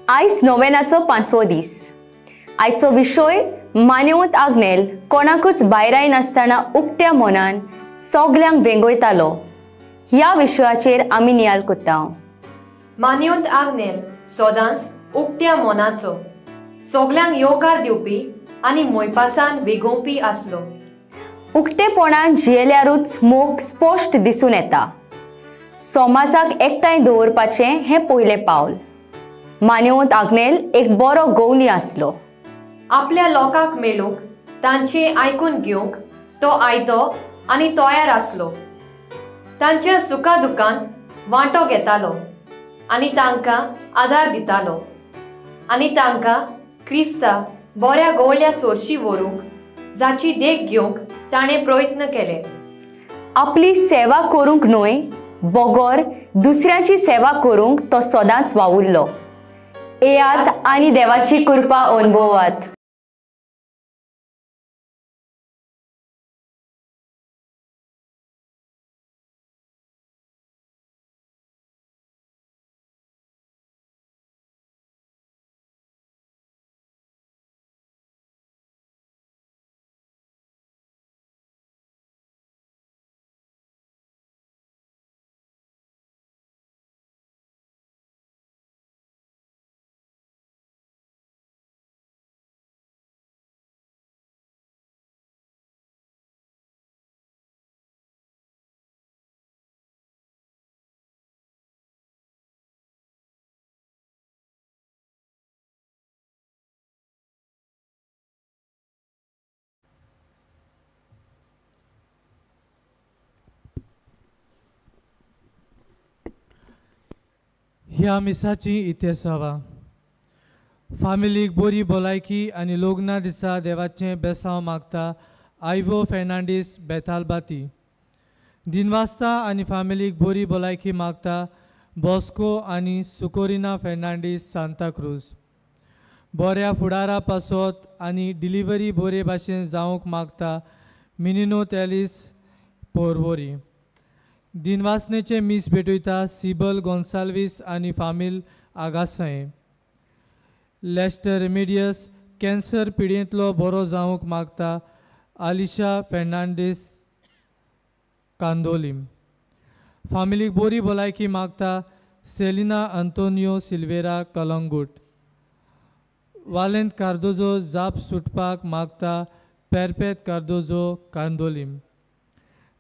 आयज नोवेनाचो 5वो दीस। आयचो विशय मानेवंत आग्नेल कोणाकूच भायराय नासतना उक्त्या मनान सगल्यांक वेंगयतालो ह्या विशयाचेर आमी नियाल कोत्ता। मानेवंत आग्नेल सदांच उक्त्या मनाचो, सगल्यांक योकार दिवपी आनी मोयपासान वेगोवपी आसलो। उक्तेपणान जियेल्यारूच मोग स्पश्ट दिसून येता। समाजाक एकठांय दवरपाचें हें पयलें पावल। मानेवंत आग्नेल एक बरो गवली आसलो। आपल्या लोकांक मेळूंक तांचे आयकून घेवंक तो आयतो आनी तयार आसलो। तांच्या सुखा दुखांत वांटो घेतालो आनी तांकां आदार दितालो आनी तांकां क्रिस्ता बऱ्या गवळ्या सोरशी व्हरूंक जाची देख घेवंक ताणें प्रयत्न केले। आपली सेवा करूंक न्हय बगोर दुसऱ्याची सेवा करूंक तो सदांच वावुरलो। येयात आनी देवाची कृपा अनुभवात। ह्या मिसाची इतिहासावा फामिलीक बरी भलायकी आनी लग्ना दिसा देवाचें बेसांव मागता आयवो फेर्नांडीस बेतालबाती। दिनवास्ता आनी फामिलीक बरी भलायकी मागता बॉस्को आनी सुकोरिना फेर्नांडीस सांताक्रूज। बऱ्या फुडारा पासत आनी डिलिव्हरी बरे भाशेन जावंक मागता मिनिनो तेलीस पोरवोरी। दिनवासनेचे मीस भेटयता सिबल गोन्साल्वीस आनी फामील आगासय। लेस्टर रेमेडियस कॅन्सर पिडेंतलो बरो जावंक मागता आलिशा फेर्नांडीस कांदोलीम। फामिलीक बरी भलायकी मागता सेलिना आंतोनियो सिल्वेरा कलंगूट। वालेंत कार्दोजो जाप सुटपाक मागता पेरपेत कार्दोजो कांदोलीम।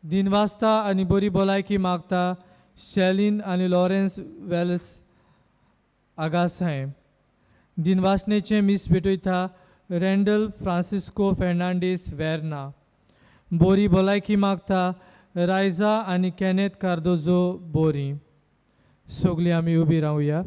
दिनवास्ता आनी बरी भलायकी मागता शेलिन आनी लॉरेन्स वेल्स आगासाय। दिनवासनेचे मीस भेटयता रँडल फ्रांसिस्को फेर्नांडीस वेर्ना। बरी भलायकी मागता रायजा आनी कॅनेथ कार्दोजो बोरी। सगळीं आमी उबी रावया।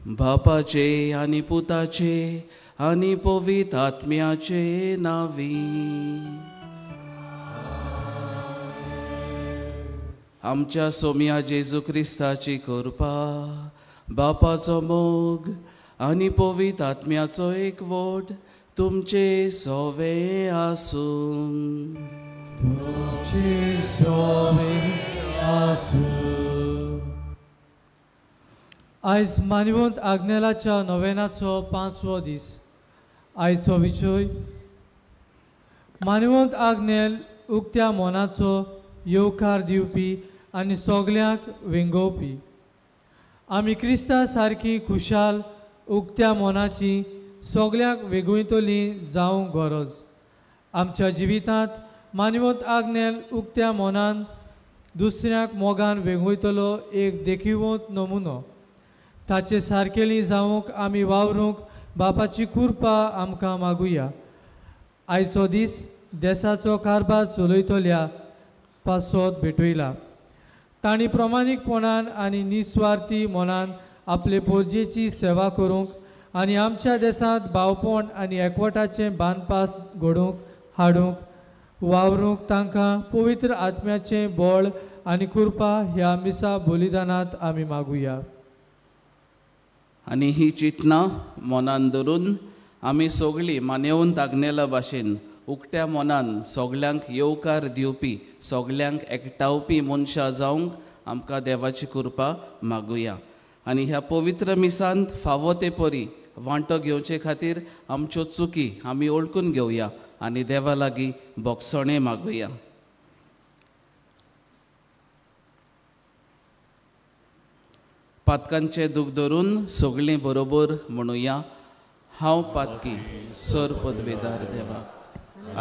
बापाचे आनी पुताचे आनी पवित्र आत्म्याचे नावी. आमच्या सोम्या जेजू क्रिस्ताची कृपा, बापाचो मोग आनी पवित्र आत्म्याचो एकवट तुमचे सोवे आसूं. आयज मानिवंत आग्नेलाच्या नोवेनाचो 5वो दीस. आयचो विशय मानिवंत आग्नेल उक्त्या मोनाचो येवकार दिवपी आनी सोगल्यांक वेंगोवपी. आमी क्रिस्ता सारकी खुशाल उक्त्या मोनाची सोगल्यांक वेगळीतली जावंक गरज. आमच्या जिवितांत मानिवंत आग्नेल उक्त्या मोनान दुसऱ्याक मोगान वेगळीतलो एक देखीवंत नमुनो. ताचे सारकेली जावंक आमी वावरूंक बापाची कृपा आमकां मागुया. आयचो दीस देशाचो कारबार चलयतल्या पासत भेटयला. तांणी प्रमाणीकपणान आनी निस्वार्थी मनान आपले पोरजेची सेवा करूंक आनी आमच्या देशांत भावपण आनी एकवटाचें बांदपास घडोवंक हाडूंक वावरूंक तांकां पवित्र आत्म्याचें बळ आनी कृपा ह्या मिसा बलिदानांत आमी मागुया. आनी ही चिंतनां मनान धरून आमी सगळीं मानेवंत आग्नेला भाशेन उक्त्या मनान सोगल्यांक येवकार दिवपी सोगल्यांक एकटावपी मनशां जावंक आमकां देवाची कृपा मागुया. आनी ह्या पवित्र मिसांत फावो ते परी वांटो घेवचे खातीर आमच्यो चुकी आमी ओळखून घेवया आनी देवा लागीं बोगसणें मागुया. पातकांचें दूख धरून सगळीं बरोबर म्हणुया. हांव पातकी सर पदवेदार देवा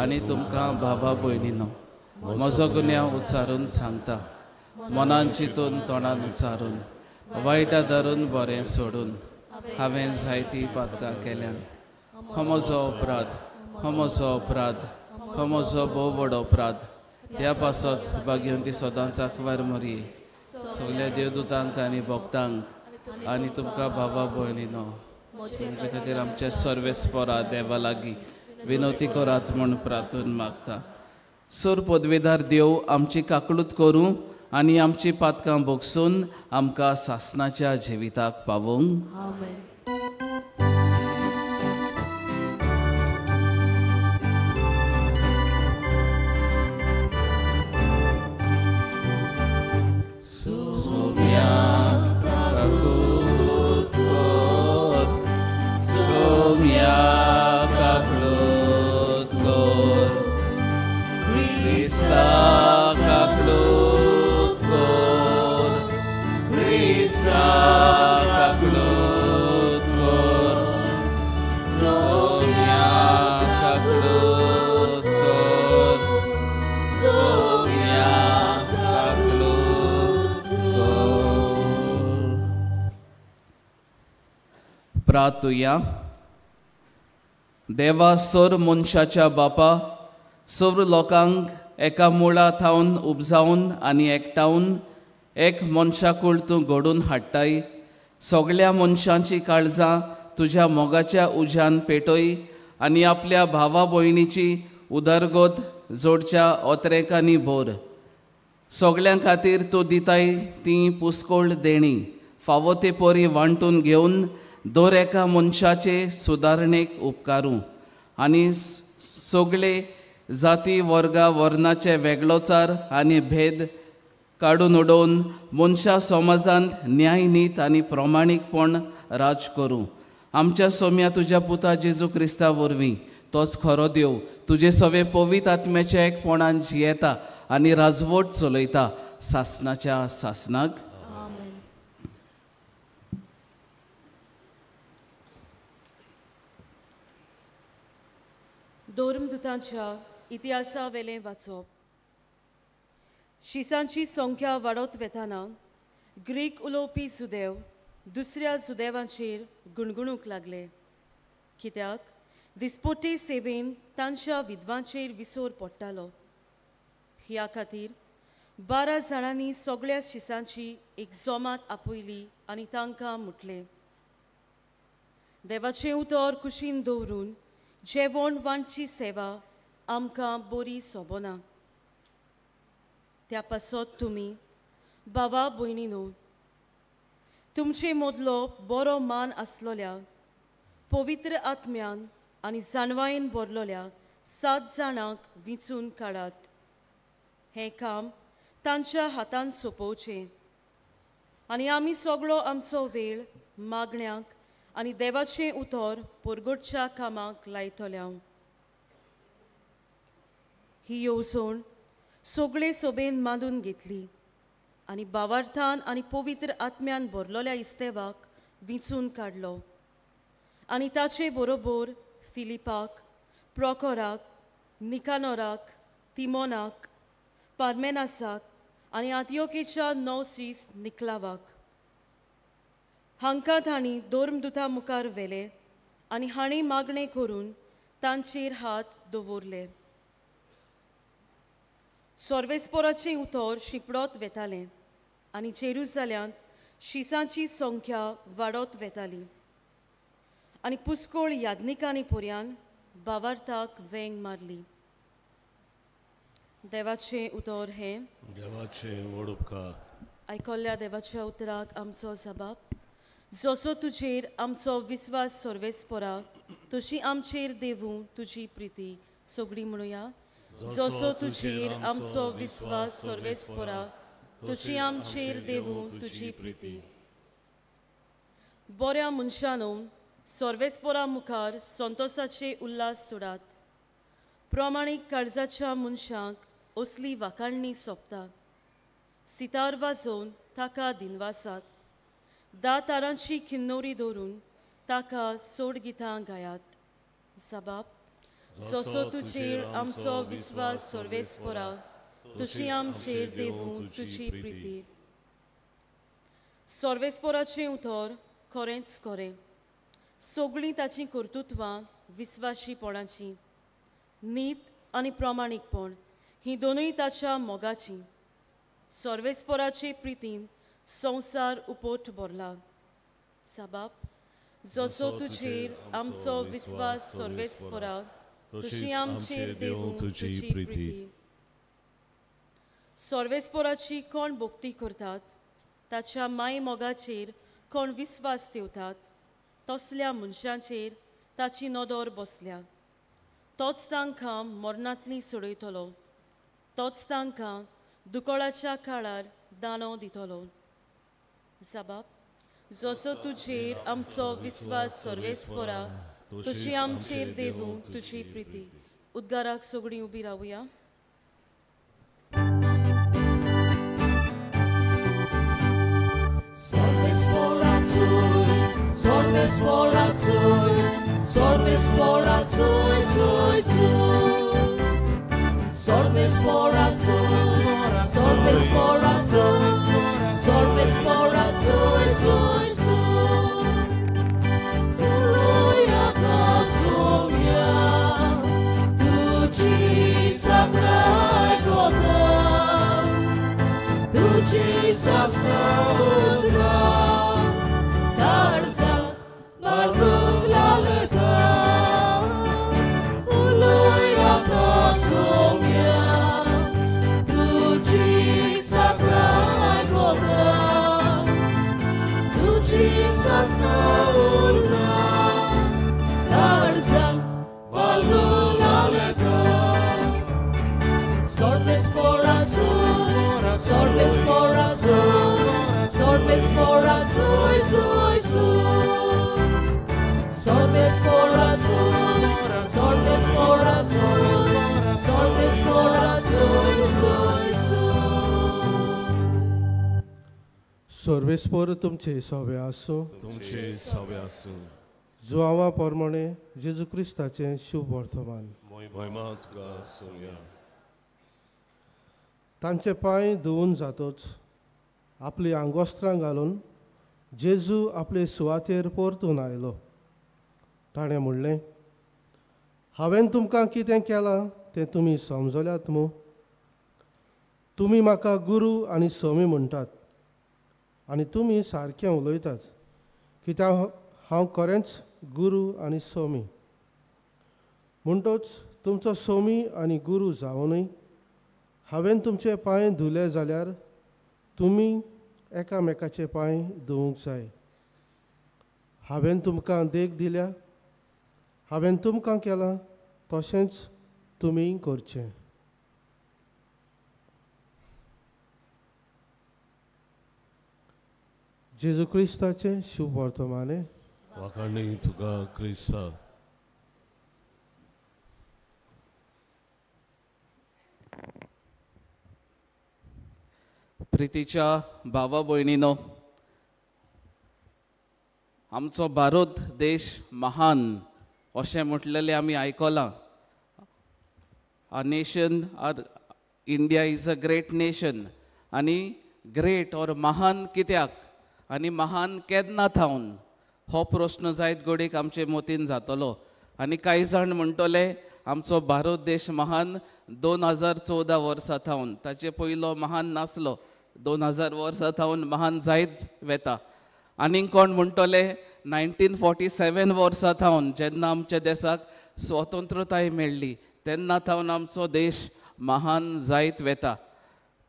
आनी तुमकां भावा भयणीनो म्हजो गुन्यांव उच्चारून सांगता. मनान चिंतून तोंडान उच्चारून वायटा धरून बरें सोडून हांवें जायतीं पातकां केल्यान. हो म्हजो अपराध, हो म्हजो अपराध, हो म्हजो भोव व्हड अपराध. ह्या पासत भाग्यवंती सदांच आंकवार मरी सगळ्या देवदूतांक आनी भक्तांक आनी तुमकां भावा भयणीनो तुमचे खातीर आमच्या सर्वेस्परा देवा लागीं विनवती करात म्हूण प्रार्थून मागता. सर पदवेदार देव आमची काकळूत करूं आनी आमची पातकां भोगसून आमकां सासणाच्या जिविताक पावोवंक. प्रार्थुया. देवा सर मनशाच्या बापा सर लोकांक एका मुळा थावन उपजावन आनी एकटावन एक मनशाकूळ तूं घडोवन हाडटाय. सगळ्या मनशांची काळजां तुज्या मोगाच्या उज्यान पेटय आनी आपल्या भावा भयणीची उदरगत जोडच्या ओतरेकांनी भर. सगळ्यां खातीर तूं दिताय ती पुस्कोळ देणी फावो ते परी वांटून घेवन दर एका मनशाचे सुदारणेक उपकारूं आनी सगळे जाती वर्गा वर्णाचे वेगळोचार आनी भेद काडून उडोवन मनशा समाजांत न्याय नीत आनी प्रमाणीकपण राज करूं. आमच्या सोम्या तुज्या पुता जेजू क्रिस्ता वरवीं तोच खरो देव तुजे सवे पवित्र आत्म्याच्या एकपणान जियेता आनी राजवट चलयता सासणाच्या सासनाक. धर्मदूतांच्या इतिहासा वेलें वाचप. शिसांची संख्या वाडत वेताना ग्रीक उलोवपी सुदेव दुसऱ्या सुदैवांचेर गुणगुणूंक लागले, कित्याक दिसपट्टे सेवेन तांच्या विधवांचेर विसर पडटालो. ह्या खातीर 12 जाणांनी सगळ्या शिसांची एक जमात आपयली आनी तांकां म्हटलें, देवाचें उतर कुशीन दवरून जेवण वांटची सेवा आमकां बरी सोबना. त्या पासत तुमी भावा भयणीनो, तुमचे मदलो बरो मान आसलोल्या पवित्र आत्म्यान आनी जाणवायेन भरलोल्या 7 जाणांक विंचून काडात. हें काम तांच्या हातान सोंपोवचें आनी आमी सगळो आमचो वेळ मागण्यांक आनी देवाचें उतर परगटच्या कामाक लायतल्या. ही येवजण सगळे सोबेन मांडून घेतली आनी भावार्थान आनी पवित्र आत्म्यान भरलोल्या इस्तेवाक विंचून काडलो आनी ताचे बरोबर फिलिपाक, प्रोकोराक, निकानोराक, तिमोनाक, पार्मेनासाक आनी आंतियोकेच्या नवसीस निकलावाक. हांकां तांणी धर्मदुता मुखार व्हेले आनी हांणी मागणें करून तांचेर हात दवरले. सोर्वेस्पोराचें उतर शिपडोत वेतालें आनी जेरुसल्यांत शिसांची संख्या वाडत वेताली आनी पुष्कळ याज्ञिकांनी पर्यान भावार्थाक वेंग मारली. देवाचें उतर हें देवाचें व्हड उपकार. आयकल्ल्या देवाच्या उतराक आमचो जबाब. जसो तुजेर आमचो विस्वास सोर्वेस्पोरा तशी आमचेर देवूं तुजी प्रिती. सगळीं म्हणुया. जसो तुजेर आमचो विस्वास सोर्वेस्पोरा तशी आमचेर देवूं तुजी प्रिती. बऱ्या मनशानो, सोर्वेस्पोरा मुखार संतोसाचे उल्हास सोडात. प्रमाणीक काळजाच्या मनशांक असली वाखाणणी सोंपता. सितार वाजोवन ताका दिनवासात. दातारांची किन्नोरी दवरून ताका सोड गितां गायात. जबाब. जसो तुजेर आमचो विस्वास सोर्वेस्पोरा तशी आमचेर देवूं तुजी प्रिती. सोर्वेस्पोराचें उतर खरेंच खरें. सगळीं ताची कर्तुत्वां विस्वाशीपणाची. नीत आनी प्रामाणीकपण ही दोनूय ताच्या मोगाची. सोर्वेस्पोराचे प्रितीन संवसार उपोट भरला. जबाब. जसो तुजेर आमचो विस्वास सोर्वेस्पोरा तशी आमचेर देवूं तुजी प्रिती. सोर्वेस्पोराची कोण भोक्ती करतात ताच्या माय मोगाचेर कोण विस्वास ठेवतात तसल्या मनशांचेर ताची नदर बसल्या. तोच तांकां मरणांतली सोडयतलो. तोच तांकां दुकोळाच्या काळार दानो दितलो. जबाब. जसो तुजेर आमचो विस्वास सोर्वेस्पोरा तशी आमचेर देवूं तुजी प्रिती. उद्गाराक सगळीं उबी रावुया. Sorbespora sui, sorbespora sui, sui, sui. Sorbespora sui, sorbespora sui, sorbespora sui, sui, sui. Uluia casomia, tu ci saprai gota, tu ci sasnautra. Tarza, balduc la leta, uluia casomia, tu ci saprai gota, tu ci sasnautra. Tarza, balduc la leta, sorbespora sui, sorbespora sui. Sorbespora sui, sui, sui. Sorbespora sui, sorbespora sui, sorbespora sui, sui, sui. सोर्वेस्पोर तुमचे सोबे आसूं. तुमचे सवे आसूं. जुआवा पोरमोणे जेजू क्रिस्ताचें शुभ वर्तमान. महिमा तुका आसूं. तांचे पांय धुवून जातोच आपली आंगोस्त्रां घालून जेजू आपले सुवातेर परतून आयलो. ताणें म्हणलें, हांवें तुमकां कितें केलां तें तुमी समजल्यात मूं. तुमी म्हाका गुरू आनी स्वामी म्हणटात आनी तुमी सारकें उलयतात, कित्याक हांव खरेंच गुरू आनी सोमी. म्हणटोच तुमचो सोमी आनी गुरू जावनूय हांवें तुमचे पांय धुले जाल्यार तुमी एकामेकाचे पांय धुवंक जाय. हांवें तुमकां देख दिल्या, हांवें तुमकां केलां तशेंच तुमी करचें. जेजू क्रिस्ताचें शुभ वर्तमाने. वाखाणी तुका क्रिस्ता. प्रितीच्या भावा भयणीनो, आमचो भारत देश महान अशें म्हटलेलें आमी आयकलां. A nation our India is a great nation. आनी ग्रेट और महान कित्याक आनी महान केन्ना थावन हो प्रश्न जायत घडीक आमचे मतीन जातलो. आनी कांय जाण म्हणटले आमचो भारत देश महान 2014 वर्सां थावन, ताचे पयलो महान नासलो. 2000 वर्सां थावन महान जायत वेता. आनीक कोण म्हणटले 1947 वर्सां थावन जेन्ना आमच्या देशाक स्वतंत्रताय मेळ्ळी तेन्ना थावन आमचो देश महान जायत वेता.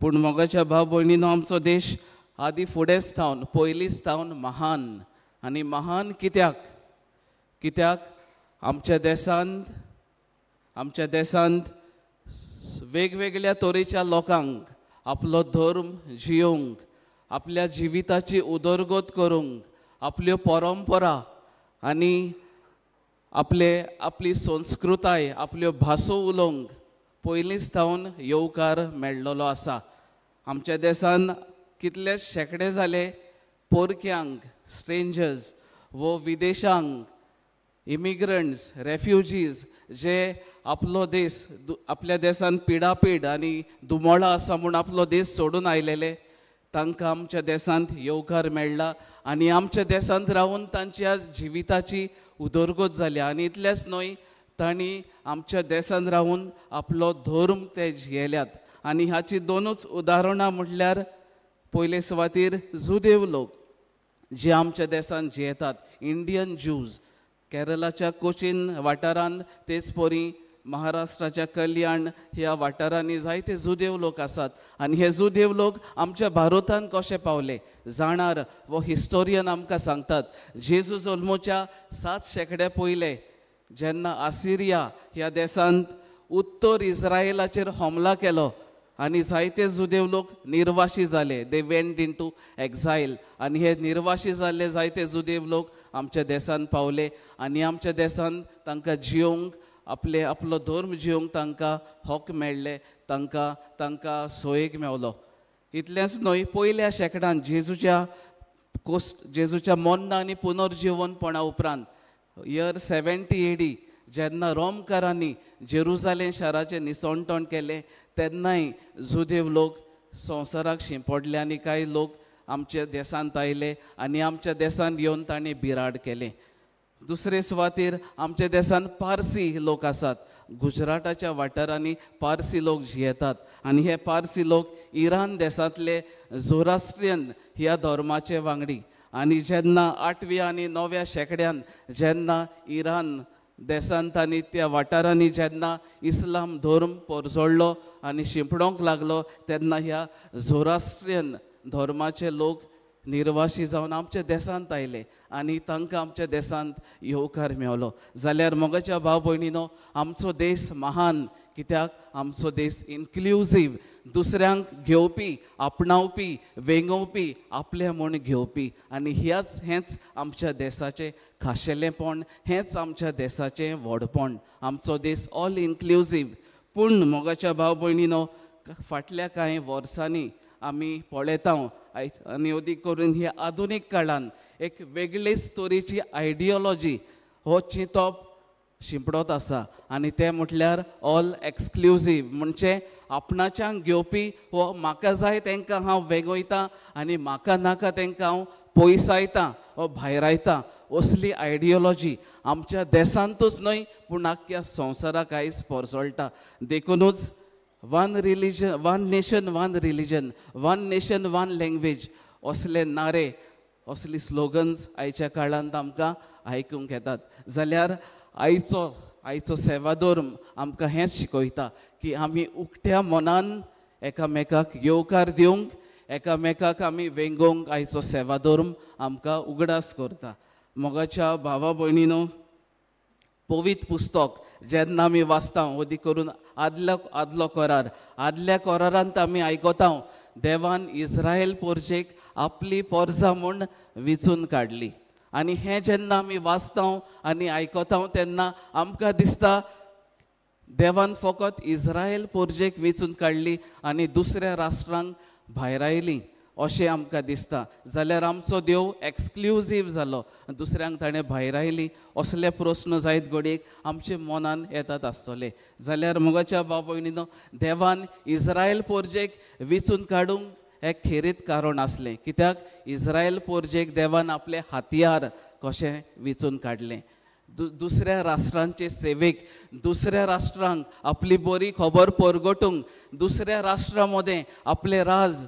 पूण मोगाच्या भाव भयणीनो, आमचो देश आदी फुडेंच थावन पयलींच थावन महान. आनी महान कित्याक आमच्या देशांत वेगवेगळ्या तरेच्या लोकांक आपलो धर्म जियोंक, आपल्या जिविताची उदरगत करूंक, आपल्यो परंपरा आनी आपली संस्कृताय, आपल्यो भासो उलोवंक पयलींच थावन येवकार मेळ्ळलो आसा. आमच्या देशान कितलेच शेकडे जाले पोरक्यांक, स्ट्रेंजर्स वो विदेशांक, इमिग्रंट्स, रेफ्युजीज जे आपलो देश आपल्या देशान पिडापीड आनी दुमोळा आसा म्हूण आपलो देश सोडून आयलेले, तांकां आमच्या देशांत येवकार मेळ्ळा. आनी आमच्या देशांत रावून तांच्या जिविताची उदरगत जाली. आनी इतलेंच न्हय, तांणी आमच्या देशांत रावून आपलो धर्म ते जियेल्यात. आनी हाची दोनूच उदाहरणां म्हटल्यार पयले सुवातेर जुदेव लोक जे आमच्या देशांत जियेतात, इंडियन ज्यूज. केरळाच्या कोचीन वाठारांत तेच परी महाराष्ट्राच्या कल्याण ह्या वाठारांनी जायते जुदेव लोक आसात. आनी हे जुदेव लोक आमच्या भारतांत कशे पावले जाणार वो हिस्टोरियन आमकां सांगतात. जेजू जल्मोच्या 7 शेंकडे पयले जेन्ना आसिरिया ह्या देशांत उत्तर इस्रायलाचेर हमला केलो आनी जायते जुदेव लोक निर्वाशी जाले. They went into exile. आनी हे निर्वाशी जाल्ले जायते जुदेव लोक आमच्या देशांत पावले. आनी आमच्या देशांत तांकां जियोंक, आपलो धर्म जियोंक तांकां हक मेळ्ळे, तांकां सोयेक मेवलो. इतलेंच न्हय, पयल्या शेंकड्यान जेजूच्या मोन्ना आनी पुनर्जिवनपणा उपरांत इयर 70 AD जेन्ना रोमकारांनी जेरुजालेम शाराचें निसवणपण केलें तेन्नाय जुदेव लोक संवसाराक शिंपडले आनी कांय लोक आमच्या देशांत आयले आनी आमच्या देशांत येवन तांणी बिराड केलें. दुसरे सुवातेर आमच्या देशांत पारसी लोक आसात. गुजराताच्या वाठारांनी पारसी लोक जियेतात आनी हे पारसी लोक इराण देशांतले झोरास्ट्रियन ह्या धर्माचे वांगडी. आनी जेन्ना 8व्या आनी 9व्या शेंकड्यान जेन्ना इराण देशांत आनी त्या वाठारांनी जेन्ना इस्लाम धर्म परजोळ्ळो आनी शिंपडोंक लागलो तेन्ना ह्या झोरास्ट्रियन धर्माचे लोक निर्वाशी जावन आमच्या देशांत आयले आनी तांकां आमच्या देशांत येवकार मेवलो. जाल्यार मोगाच्या भाव भयणीनो, आमचो देश महान कित्याक आमचो देश इन्क्लुजीव, दुसऱ्यांक घेवपी, आपणावपी, वेंगोवपी, आपले म्हूण घेवपी. आनी हेंच आमच्या देशाचें खाशेलेंपण, हेंच आमच्या देशाचें व्हडपण. आमचो देश ऑल इन्क्लुजीव. पूण मोगाच्या भाव भयणीनो, फाटल्या कांय वर्सांनी आमी पळयता आनी अदीक करून ह्या आधुनीक काळान एक वेगळेच तरेची आयडियोलॉजी हो चिंतप शिंपडत आसा आनी तें म्हटल्यार ऑल एक्सक्लुजीव. म्हणजे आपणाच्यांक घेवपी हो म्हाका जाय तांकां हांव वेगयतां आनी म्हाका नाका तांकां हांव पयसायतां वा भायरायतां. असली आयडियोलॉजी आमच्या देशांतूच न्हय पूण आख्ख्या संवसाराक आयज परजळटा. देखूनच one nation one religion, one nation one language असले नारे असली स्लोगन्स आयच्या काळांत आमकां आयकूंक येतात. जाल्यार आयचो सेवादोर आमकां हेंच शिकयता की आमी उक्त्या मनान एकामेकाक येवकार दिवंक, एकामेकाक आमी वेंगोवंक आयचो सेवादोर्म आमकां उगडास करता. मोगाच्या भावा भयणीनो, पवित्र पुस्तक जेन्ना आमी वाचता, ओदी करून आदलो करारांत आमी आयकता देवान इस्रायल पोरचेक आपली पोरजां म्हूण विचून काडली. आनी हें जेन्ना आमी वाचता आनी आयकता तेन्ना आमकां दिसता देवान फकत इस्रायल पोरचेक वेचून काडली आनी दुसऱ्या राष्ट्रांक भायर आयली अशें आमकां दिसता. जाल्यार आमचो देव एक्सक्लुजीव जालो, दुसऱ्यांक ताणें भायर आयली असले प्रस्न जायत घडयेक आमच्या मनान येतात आसतले. जाल्यार मोगाच्या भाव भयणीनो, देवान इस्रायल पोरचेक वेचून काडूंक एक खेरीत कारण आसलें. कित्याक इस्रायल पोरचेक देवान आपले हातयार कशें वेचून काडलें. दुसऱ्या राष्ट्रांचे सेवेक, दुसऱ्या राष्ट्रांक आपली बरी खबर परगटूंक, दुसऱ्या राष्ट्रा मदें आपले राज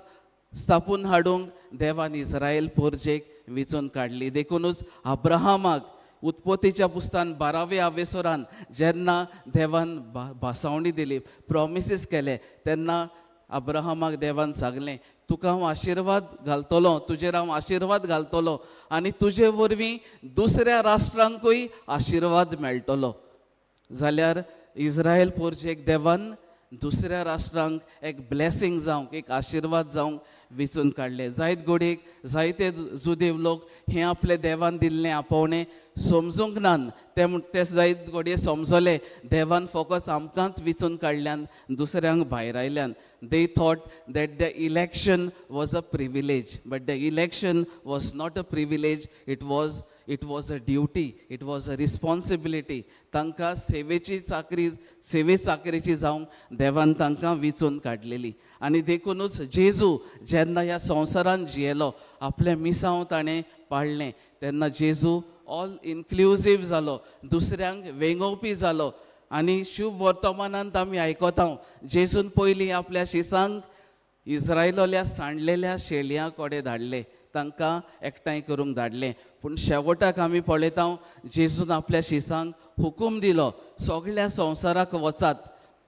स्थापून हाडूंक देवान इस्रायल पोरचेक वेचून काडली. देखूनच अब्राहमाक उत्पत्तीच्या पुस्तकान 12व्या आवेसोरान जेन्ना देवान भासावणी दिली, प्रॉमिसीस केले, तेन्ना अब्राहमाक देवान सांगलें तुका हांव आशिर्वाद घालतलो, तुजेर हांव आशिर्वाद घालतलो आनी तुजे वरवीं दुसऱ्या राष्ट्रांकूय आशिर्वाद मेळटलो. जाल्यार इस्रायल पोरचेक देवान दुसऱ्या राष्ट्रांक एक ब्लेसिंग जावंक, एक आशिर्वाद जावंक वेचून काडले. जायत घडयेक जायते जुदेव लोक हें आपले देवान दिल्लें आपोवणें समजूंक नान. ते जायत घडये समजले देवान फकत आमकांच वेचून काडल्यान, दुसऱ्यांक भायर आयल्यान. They thought that the election was a privilege, but the election was not a privilege, it was a duty, it was a responsibility. तांकां सेवे चाकरेची जावंक देवान तांकां वेचून काडलेली. आनी देखूनच जेजू जेन्ना ह्या संवसारान जियेलो, आपले मिसांव ताणें पाळलें, तेन्ना जेजू ऑल इन्क्लुजीव जालो, दुसऱ्यांक वेंगोवपी जालो. आनी शुभ वर्तमानांत आमी आयकता जेजून पयलीं आपल्या शिसांक इस्रायलोल्या सांडलेल्या शेळयां कोडे धाडले, तांकां एकठांय करूंक धाडलें. पूण शेवटाक आमी पळयता जेजून आपल्या शिसांक हुकूम दिलो सगळ्या संवसाराक वचात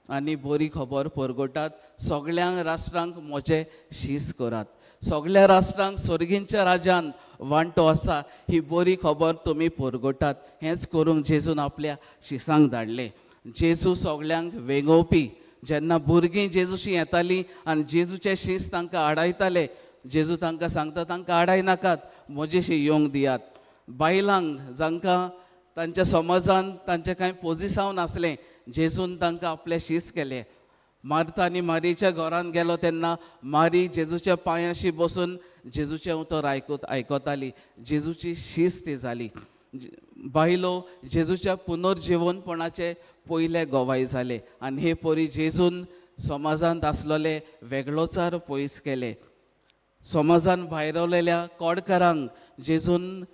आनी बरी खबर परगटात, सगळ्यांक राष्ट्रांक म्हजें शीस करात, सगळ्या राष्ट्रांक सर्गींच्या राज्यान वांटो आसा ही बरी खबर तुमी परगटात. हेंच करूंक जेजून आपल्या शिसांक धाडलें. जेजू सगळ्यांक वेंगोवपी. जेन्ना भुरगीं जेजूशी येतालीं आनी जेजूचे शीस तांकां आडायताले, जेजू तांकां सांगता तांकां आडाय नाकात, म्हजेशी येवंक दियात. बायलांक जांकां तांच्या समाजान तांचें कांय पोजिसांव नासलें, जेजून तांकां आपलें शीस केलें. मार्था आनी मारीच्या घरान गेलो तेन्ना मारी जेजूच्या पांयाशी बसून जेजूचें उतर आयकताली, जेजूची शीस ती जाली. बायलो जेजूच्या पुनर्जीवनपणाचे पयले गवाय जाले आनी हे परी जेजून समाजांत आसलोले वेगळोचार पयस केले. समाजान भायरवलेल्या कोडकारांक जेजून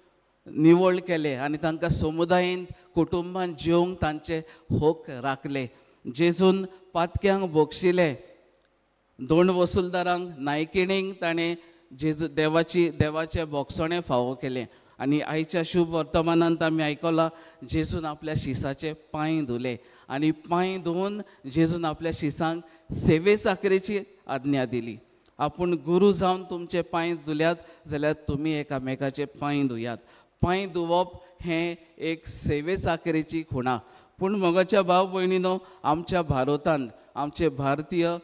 निवळ केले आनी तांकां समुदायान कुटुंबान जिवंक तांचे हक राखले. जेजून पातक्यांक बोगशिले, दोन वसूलदारांक नायकिणींक ताणें जेजू देवाचे बोगसणे फावो केले. आनी आयच्या शुभ वर्तमानांत आमी आयकलां जेजून आपल्या शिसाचे पांय धुले आनी पांय धुवन जेजून आपल्या शिसांक सेवे चाकरेची आज्ञा दिली. आपूण गुरू जावन तुमचे पांय धुल्यात जाल्यार तुमी एकामेकाचे पांय धुयात. पांय धुवप हें एक सेवे चाकरेची खुणा. पूण मोगाच्या भाव भयणीनो, आमच्या भारतांत आमचे भारतीय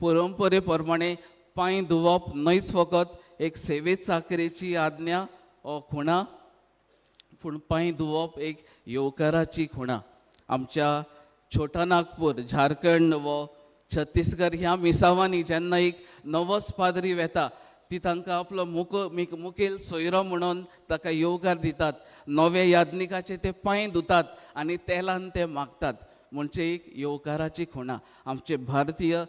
परंपरे प्रमाणे पांय धुवप न्हयच फकत एक सेवे चाकरेची आज्ञा ओ खुणा, पूण पांय धुवप एक येवकाराची खुणा. आमच्या छोटा नागपूर, झारखंड व छत्तीसगड ह्या मिसावांनी जेन्ना एक नवोच पाद्री वेता, ती तांकां आपलो मुखेल सोयरो म्हणून ताका येवकार दितात. नवे याज्ञिकाचे ते पांय धुतात आनी तेलान ते मागतात. म्हणजे एक येवकाराची खुणा. आमचे भारतीय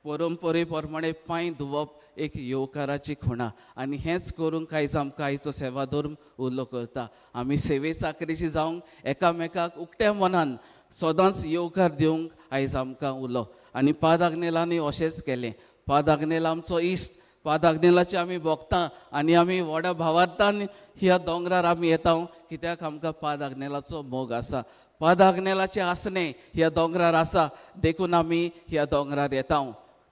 परंपरे प्रमाणे पांय धुवप एक येवकाराची खुणा. आनी हेंच करूंक आयज आमकां आयचो सेवाधर्म उलो करता. आमी सेवे चाकरेची जावंक एकामेकाक उक्त्या मनान सदांच येवकार दिवंक आयज आमकां उलो. आनी पाद आग्नेलांनी अशेंच केलें. पाद आग्नेल आमचो इश्ट पादाग्नेलाचे आमी भोगता आनी आमी व्हडा भावार्थान ह्या दोंगरार आमी येता कित्याक आमकां पादाग्नेलाचो मोग आसा. पादाग्नेलाचे आसणे ह्या दोंगरार आसा देखून आमी ह्या दोंगरार येता.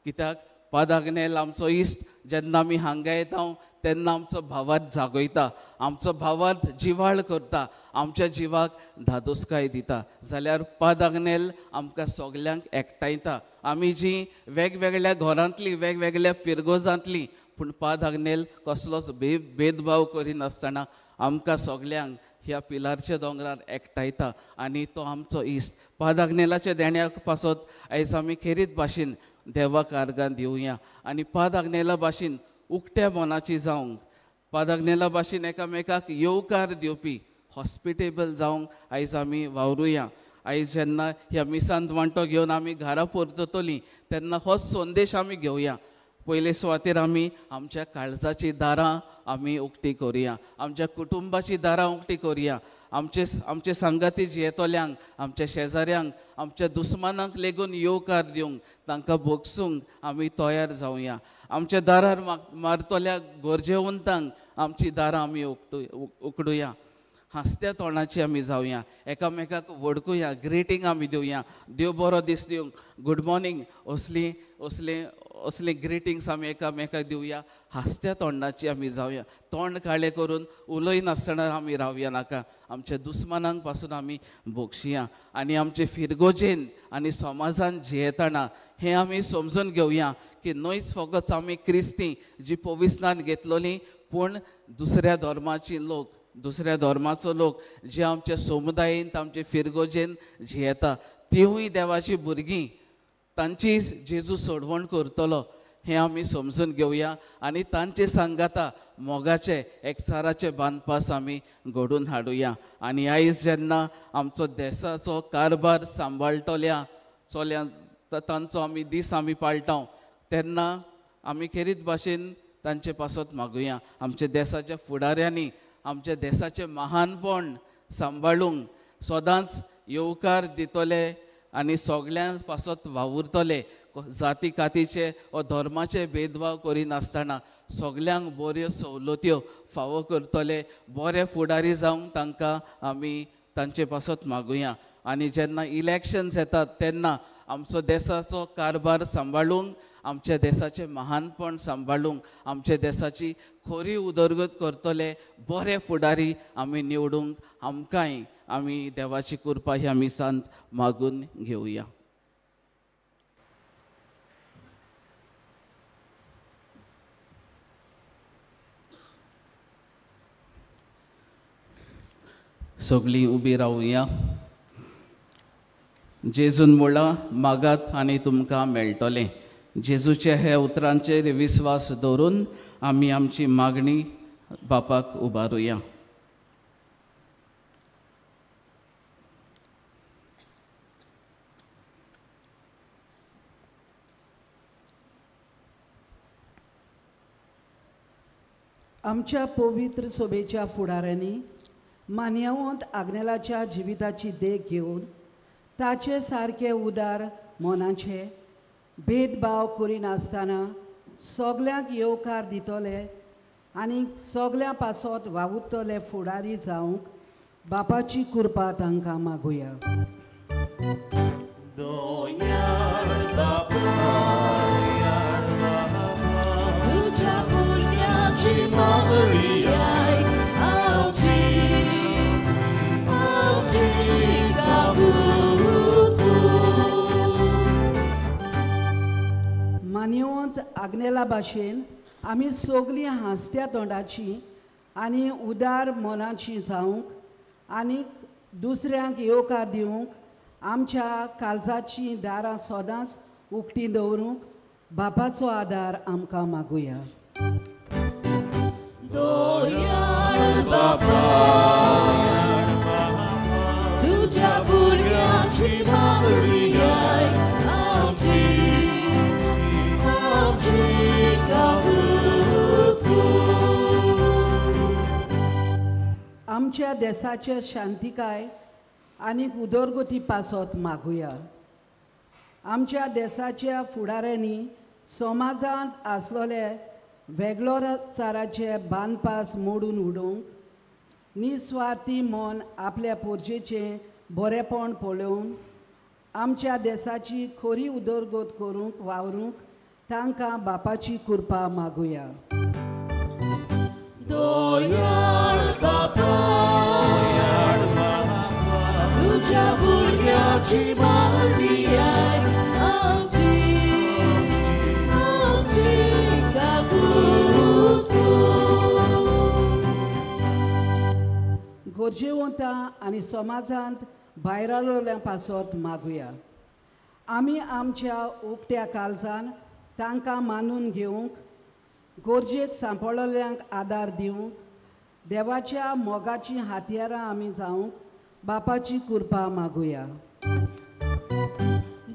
कित्याक पादाग्नेल आमचो इश्ट जेन्ना आमी हांगा येता तेन्ना आमचो भावार्थ जागयता, आमचो भावार्थ जिवाळ करता, आमच्या जिवाक धादोसकाय दिता. जाल्यार पादाग्नेल आमकां सगल्यांक एकठांयता. आमी जी वेगवेगळ्या घरांतली वेगवेगळ्या फिरगोजांतली पूण पादाग्नेल कसलोच भेदभाव करिनासतना आमकां सगल्यांक ह्या पिलारच्या दोंगरार एकठांयता आनी तो आमचो इश्ट. पादाग्नेलाच्या देण्याक पासत आयज आमी खेरीत भाशेन देवाक आर्गां दिवया आनी पादाग्नेला भाशेन उक्त्या मोनाची जावंक, पादाग्नेला भाशेन एकामेकाक येवकार दिवपी हॉस्पिटेबल जावंक आयज आमी वावरुया. आयज जेन्ना ह्या मिसांत वांटो घेवन आमी घरा परततलीं तेन्ना होच संदेश आमी घेवया. पयले सुवातेर आमी आमच्या काळजाची दारां आमी उक्ती करुया, आमच्या कुटुंबाची दारां उक्ती करुया, आमचे सांगाती जियेतोल्यांक, आमच्या शेजाऱ्यांक, आमच्या दुस्मानांक लेगून येवकार दिवंक, तांकां भोगसूंक आमी तयार जावया. आमच्या दारार मारतोल्या गरजेवंतांक आमची दारां आमी उकडुया. हांसत्या तोंडाची आमी जावया, एकामेकाक वडकुया, ग्रिटींग आमी दिवया. देव बरो दीस दिवंक, गूड मॉर्निंग असले ग्रिटिंग्स आमी एकामेकाक दिवया. हांसत्या तोंडाची आमी जावया. तोंड काळें करून उलयनासतना आमी रावया नाका. आमच्या दुस्मानांक पासून आमी भोगशिया आनी आमचे फिरगोजेन आनी समाजान जियेतना हें आमी समजून घेवया की न्हयच फकत आमी क्रिस्ती जी पविस्नान घेतलोली पूण दुसऱ्या धर्माची लोक, दुसऱ्या धर्माचो लोक जे आमच्या समुदायेंत आमचे फिरगोजेन जियेता तीवूय देवाची भुरगीं, तांची जेजू सोडवण करतलो हें आमी समजून घेवया आनी तांचे सांगाता मोगाचे एकचाराचे बांदपास आमी घडोवन हाडुया. आनी आयज जेन्ना आमचो देशाचो कारभार सांबाळटल्या चोल्या तांचो आमी दीस आमी पाळटा तेन्ना आमी खेरीत भाशेन तांचे पासत मागुया. आमच्या देशाच्या फुडाऱ्यांनी आमच्या देशाचें महानपण सांबाळूंक सदांच येवकार दितले आनी सगळ्यांक पासत वावुरतले. जाती कातीचे वा धर्माचे भेदभाव करिनासतना सगल्यांक बऱ्यो सवलत्यो फावो करतले, बरे फुडारी जावंक तांकां आमी तांचे पासत मागुया. आनी जेन्ना इलेक्शन्स येतात तेन्ना आमचो देशाचो कारभार सांबाळूंक, आमच्या देशाचें महानपण सांबाळूंक, आमच्या देशाची खरी उदरगत करतले बरे फुडारी आमी निवडूंक आमकांय आमी देवाची कृपा ह्या मिसांत मागून घेवया. सगळीं उबी रावया. जेजून म्हणला मागात आनी तुमकां मेळटलें. जेजूच्या हे उतरांचेर विस्वास दवरून आमी आमची मागणी बापाक उबारुया. आमच्या पवित्र सोबेच्या फुडाऱ्यांनी मान्यवंत आग्नेलाच्या जिविताची देख घेवन ताचे सारके उदार मोनाचे भेदभाव करिनासतना सगल्यांक येवकार दितले आनी सगल्या पासत वावुरतले फुडारी जावंक बापाची कृपा तांकां मागुया. मान्यवंत आग्नेला भाशेन आमी सगलीं हांसत्या तोंडाची आनी उदार मनाची जावंक आनी दुसऱ्यांक येवकार दिवंक आमच्या काळजाची दारां सदांच उक्तीं दवरूंक बापाचो आदार आमकां मागुया. तुज्या भुरग्यांची मागणी आमच्या देशाचे शांतिकाय आनी उदरगती पासत मागुया. आमच्या देशाच्या फुडाऱ्यांनी समाजांत आसलोले वेगळोचाराचे बांदपास मोडून उडोवंक, निस्वार्थी मन आपल्या पोरचेचें बरेपण पळोवन आमच्या देशाची खरी उदरगत करूंक वावरूंक तांकां बापाची कृपा मागुया. दोयाळ बापा, तुझ्या भुरग्याची मागणी आय आमची काकूत. गरजेवंतां आनी समाजांत भायरालोल्या पासत मागुया. आमी आमच्या उक्त्या काळजान तांकां मानून घेवंक, गरजेक सांपळल्ल्यांक आदार दिवंक, देवाच्या मोगाची हातयारां आमी जावंक बापाची कृपा मागुया.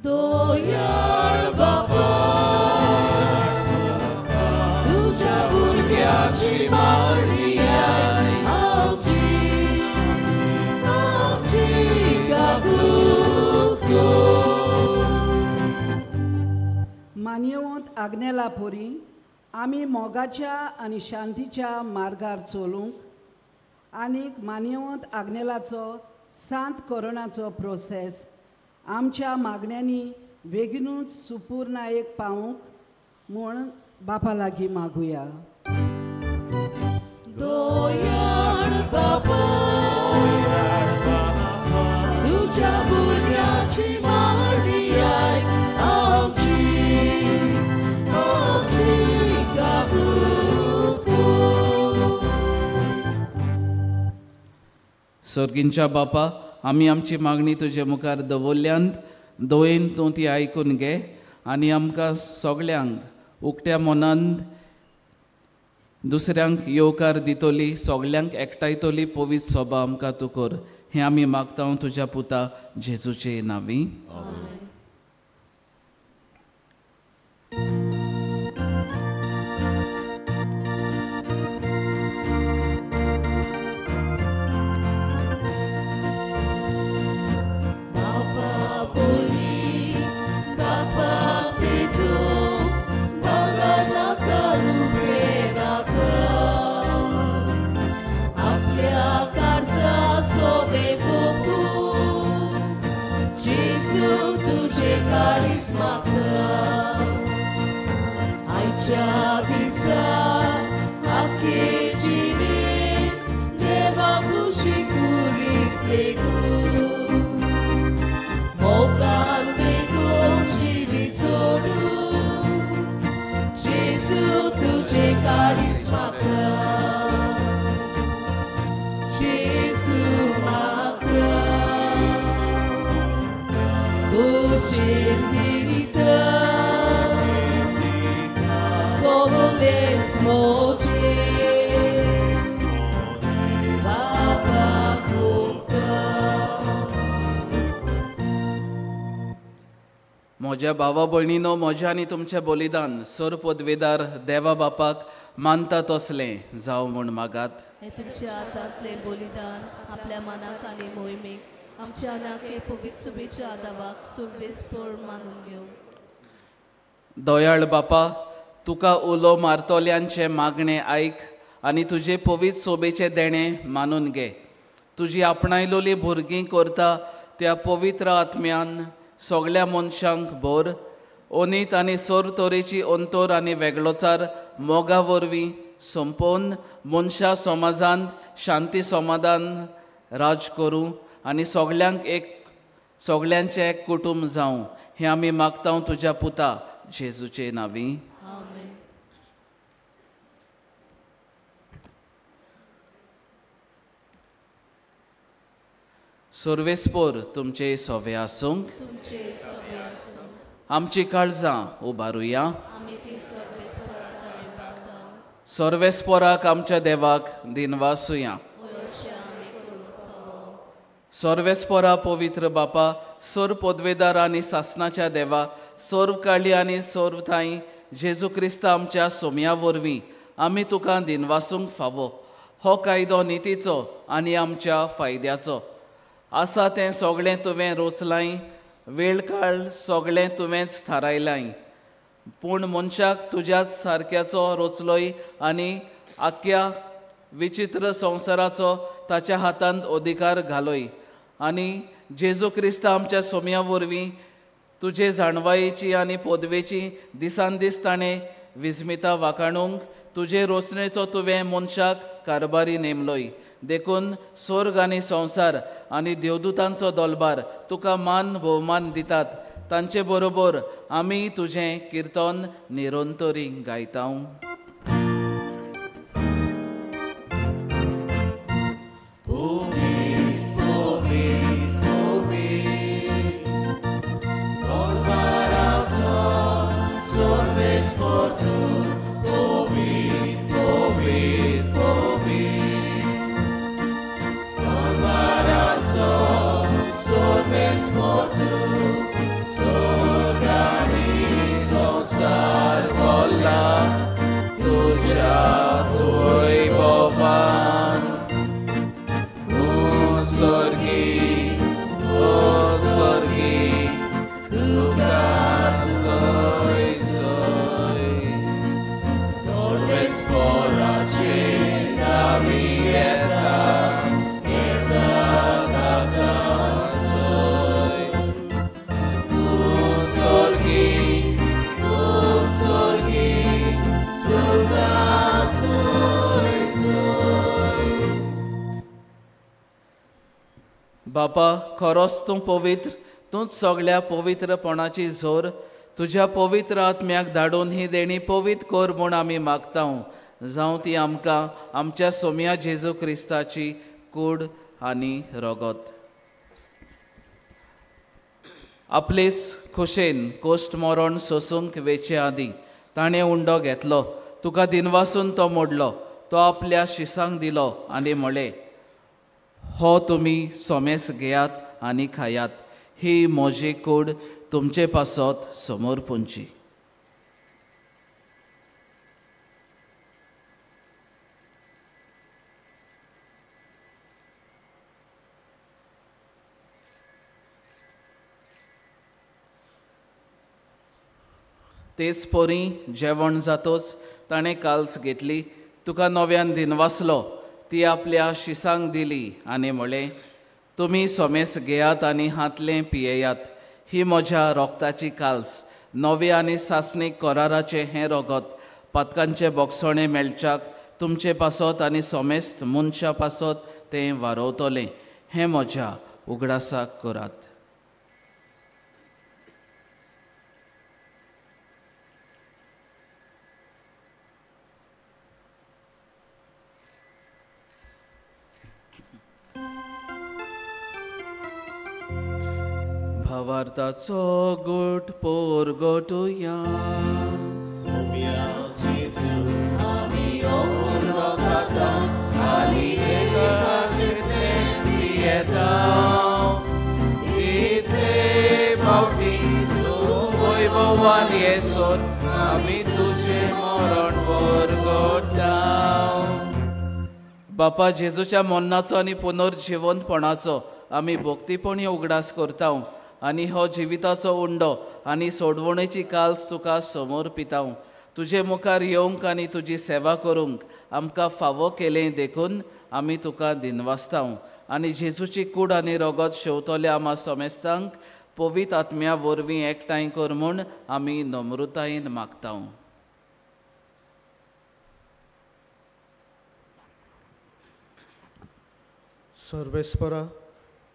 दोयाळ बापा, तुझ्या भुरग्याची मागणी आय आमची काकूत. मान्यवंत आग्नेला पोरी आमी मोगाच्या आनी शांतीच्या मार्गार चलूंक आनीक मान्यवंत आग्नेलाचो सांत कोरोनाचो प्रोसेस आमच्या मागण्यांनी बेगीनूच सुपूर्णायेक पावूंक म्हूण बापा लागीं मागुया. दोयाळ बापा, तुझ्या भुरग्याची मागणी आय आमची काकूत. सर्गींच्या बापा, आमी आमची मागणी तुजे मुखार दवरल्यांत दोयेन तूं ती आयकून घे आनी आमकां सगळ्यांक उक्त्या मनान दुसऱ्यांक येवकार दितली, सगळ्यांक एकठायतली पवित्र सभा आमकां तूं कर. हें आमी मागता तुज्या पुता जेजूचे नांवी. तुझे काळीस म्हाका आयच्या दिसा आखे जिणे देवा खुशी कुरीस लेगू मोगान वेगून जिवी सोडू जेजू तुझे काळीस म्हाका जेजू म्हाका Sentita sobolec moces Baba Bóga. म्हज्या भावा भयणीनो, म्हज्या आनी तुमचें बलिदान सर पदवेदार देवा बापाक मानता तसलें जावं म्हूण मागात. हे तुमच्या हातांतले बलिदान आपल्या मनाक आनी मोहिमेक आमच्या नाके पवित्र सुबेच्या आदावाक सुरवेस्पर मानून घेऊ. दोयाळ बापा, तुका उलो मारतोल्यांचे मागणें आयक आनी तुजे पवित्र सोबेचे देणें मानून घे. तुजी आपणायलोली भुरगीं करता त्या पवित्र आत्म्यान सगळ्या मनशांक भर. ओनीत आनी सर तरेची अंतर आनी वेगळोचार मोगा वरवीं संपोवन मनशा समाजांत शांती समाधान राज करूं आनी सगळ्यांचें एक कुटुंब जावं. हें आमी मागता तुज्या पुता जेजूचे नांवी. आमेन. सर्वेस्पर तुमचे सोवे आसूंक. आमची काळजां उबारुया. सर्वेस्पराक आमच्या देवाक दिनवासुया. सर्वेस्परा पवित्र बापा, सर्व पदवेदार आनी सासणाच्या देवा, सर्व काळी आनी सर्व थाई जेजू क्रिस्त आमच्या सोम्या वरवीं आमी तुका दिनवासूंक फावो. हो कायदो नितीचो आनी आमच्या फायद्याचो आसा तें सगळें तुवें रोचलाय. वेळ काळ सगळें तुवेंच थारायलाय. पूण मनशाक तुज्याच सारक्याचो रचलोय आनी आख्या विचित्र संवसाराचो ताच्या हातांत अधिकार घालोय आनी जेजू क्रिस्त आमच्या सोम्या वरवीं तुजे जाणवायेची आनी पदवेची दिसान दीस ताणें विस्मिता वाखाणूंक तुजे रोचणेचो तुवें मनशाक कारबारी नेमलोय देखून स्वर्ग आनी संवसार आनी देवदूतांचो दोलबार तुका मान भोवमान दितात तांचे बरोबर आमी तुजें किर्तन निरंतरी गायता बापा खरोच तूं पवित्र तूंच सगळ्या पवित्रपणाची जोर तुज्या पवित्र आत्म्याक धाडून ही देणी पवित्र कोर म्हूण आमी मागता जावं ती आमकां आमच्या सोम्या जेजू क्रिस्ताची कूड आनी रगत आपलेच खुशेन कोश्ट मरण सोसूंक वेचे आदीं ताणें उंडो घेतलो तुका दिनवासून तो मोडलो तो आपल्या शिसांक दिलो आनी म्हळें हो तुमी सोमेस घेयात आनी खायात ही म्हजी कूड तुमचे पासत समोर पुंची तेच पोरी जेवण जातोच ताणें काल्स घेतली तुका नव्यान दिनवासलो ती आपल्या शिसांक दिली आनी म्हळें तुमी सोमेस घेयात आनी हातलें पियेयात ही म्हज्या रोगताची काल्स नवे आनी सासणीक कराराचें हें रगत पातकांचे बोगसणे मेळच्याक तुमचे पासत आनी सोमेस्त मनशा पासत तें वारोवतलें हें म्हज्या उगडासाक करात भावार्थाचो गोट पोर गोटुया वैभवान येसून आमी तुझे मरण पोर गोटाव बापा जेजूच्या मरणाचो आनी पुनर्जिवंतपणाचो आमी भक्तीपणी उगडास करता आनी हो जिविताचो उंडो आनी सोडवणेची काल्स तुका समोर पिता तुजे मुखार येवंक आनी तुजी सेवा करूंक आमकां फावो केलें देखून आमी तुका दिनवासता आनी जेजूची कूड आनी रगत शेवतले आमा सोमेस्तांक पवित्र आत्म्या वरवीं एकठांय कर म्हूण आमी नम्रतायेन मागता सर्वेस्परा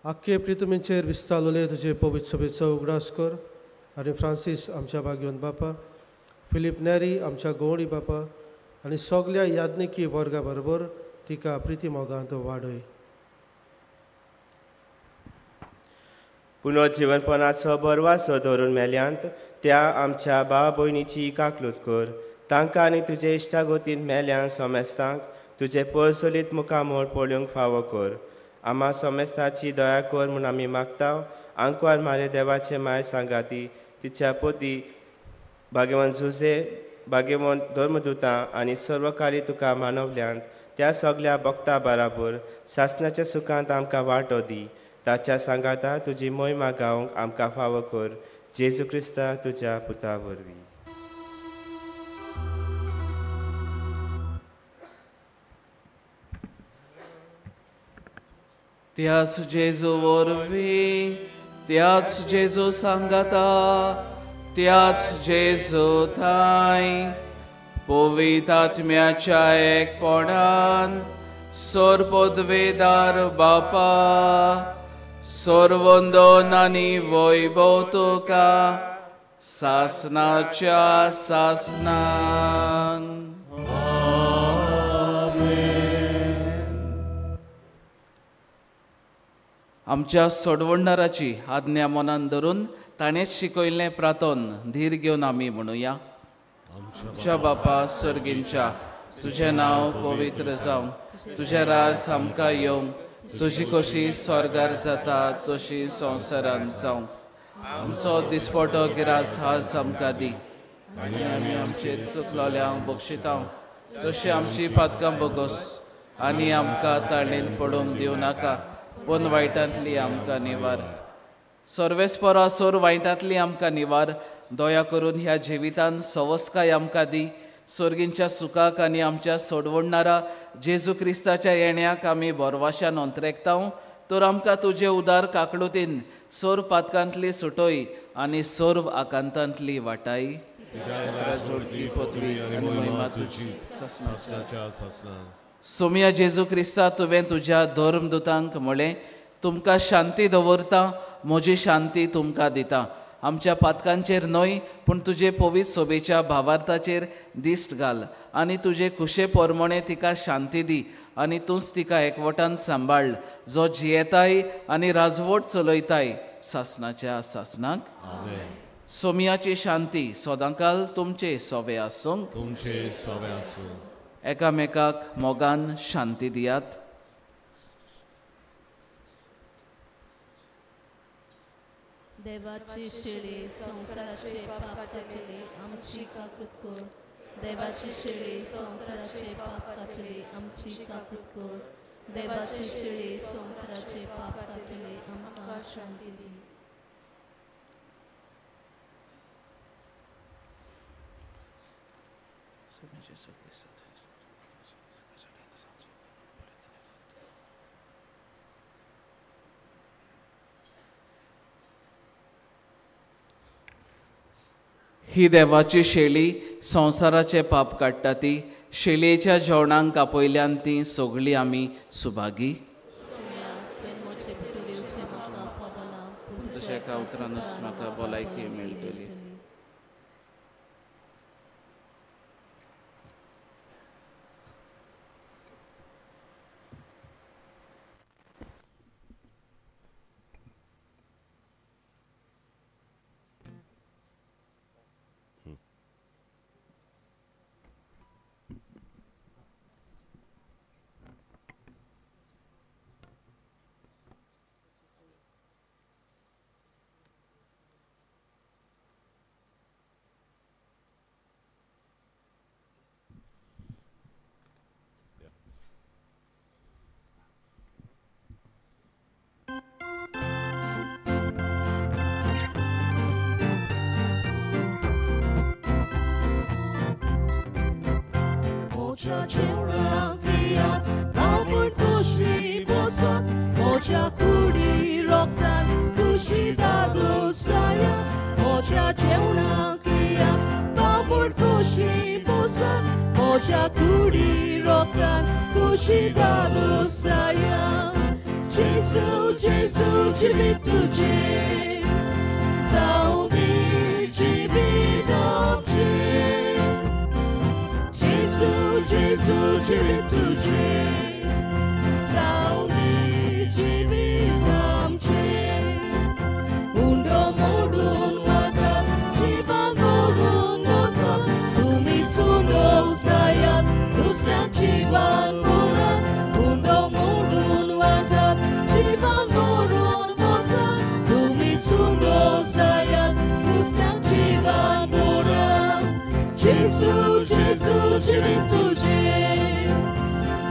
आख्खे प्रितमेचेर विस्तारलेले तुजे पवित्र सभेचो उगडास कर आनी फ्रांसीस आमच्या भाग्यवंत बापा फिलीप नॅरी आमच्या गवळी बापा आनी सगळ्या याज्ञिकी वर्गा बरोबर तिका प्रिती मोगांत वाडय पुनर्जीवनपणाचो बरवासो धरून मेल्यांत त्या आमच्या भाव भयणीची काकलूत कर तांकां आनी तुजे इश्टागोतीन मेल्यांत सोमेस्तांक तुजे परसोलीत मुखामोळ पळोवंक फावो कर आमा सोमेस्ताची दया कर म्हूण आमी मागता आंकवार मारे देवाचे माय सांगाती तिच्या पोती भाग्यवंत झुजे भाग्यवंत धर्मदुतां आनी सर्व काळी तुका मानवल्यांत त्या सगळ्या भक्तां बराबर सासणाच्या सुखांत आमकां वांटो दी ताच्या सांगाता तुजी मोहिमा गावंक आमकां फावो कर जेजू क्रिस्ता तुज्या पुता वरवीं त्याच जेजू वरवीं त्याच जेजू सांगाता त्याच जेजू थंय पवित्र आत्म्याच्या एकपणान सोरपदवेदार बापा सोरवंदन आनी वैभव तुका सासनाच्या सासनांक आमच्या सोडवणाराची आज्ञा मनान धरून ताणेच शिकयल्लें प्रार्थन धीर घेवन आमी म्हणुया. आमच्या बापा सर्गींच्या तुझें नांव पवित्र जावं तुझें राज आमकां येवं तुजी कशी स्वर्गार जाता तशी संवसारांत जावं. आमचो दिसपटो गिरास आज आमकां दी आनी आमी आमचेर चुकलोल्यांक बक्षिता तशी आमची पातकां बोगोस आनी आमकां ताळणेन पडूंक दिवं नाका पूण वायटांतली आमकां निवार. सर्वेस्परा सोर वायटांतली आमकां निवार. दया करून ह्या जिवितान सवस्काय आमकां दी. सर्गींच्या सुखाक आनी आमच्या सोडवणारा जेजू क्रिस्ताच्या येण्याक आमी बोरवाश्यान अंतरेकता तर आमकां तुजे उदार काकळुतीन सोर पातकांतली सुटोय आनी सोर्व आकांतांतली वाटाय. सोम्या जेजू क्रिस्ता तुवें तुज्या धर्मदुतांक म्हळें तुमकां शांती दवरता म्हजी शांती तुमकां दिता. आमच्या पातकांचेर न्हय पूण तुजे पवित्र सोबेच्या भावार्थाचेर दिश्ट घाल आनी तुजे खुशे पोरमोणे तिका शांती दी आनी तूंच तिका एकवटान सांबाळ जो जियेताय आनी राजवट चलयताय सासनाच्या सासनाक. सोमयाची शांती सदांकाल तुमचे सोवे आसूं. एकामेकाक मोगान शांती दियात. देवाची शेळी संसाराचे पाप काटले आमची काकूत कर. देवाची शेळी संसाराचे पाप काटले आमची काकूत कर. देवाची शेळी संसाराचे पाप काटले आमकां शांती दी. ही देवाची शेळी संसाराचे पाप काडटा ती. शेळयेच्या जेवणांक आपयल्यान ती सगळीं आमी सुभागी. तुज्या कावत्रानूच म्हाका भलायकी मेळटली. Moja chora kriya, Albert kushi bosan, Moja kudi roktan, kushi dadu saya. Moja chora kriya, Albert kushi bosan, Moja kudi roktan, kushi dadu saya. Jesus, Jesus, jibit tuje, Saudi jibit obje. Jesus, Jesus, jibit tuje, Saudi jibit amche. Undo modun wadat, jivan morun motan, tumit sundo sayat, usram jivan moran. Undo modun wadat, jivan morun motan, tumit sundo sayat, usram jivan moran. Jesus, Jesus, jibit tuje,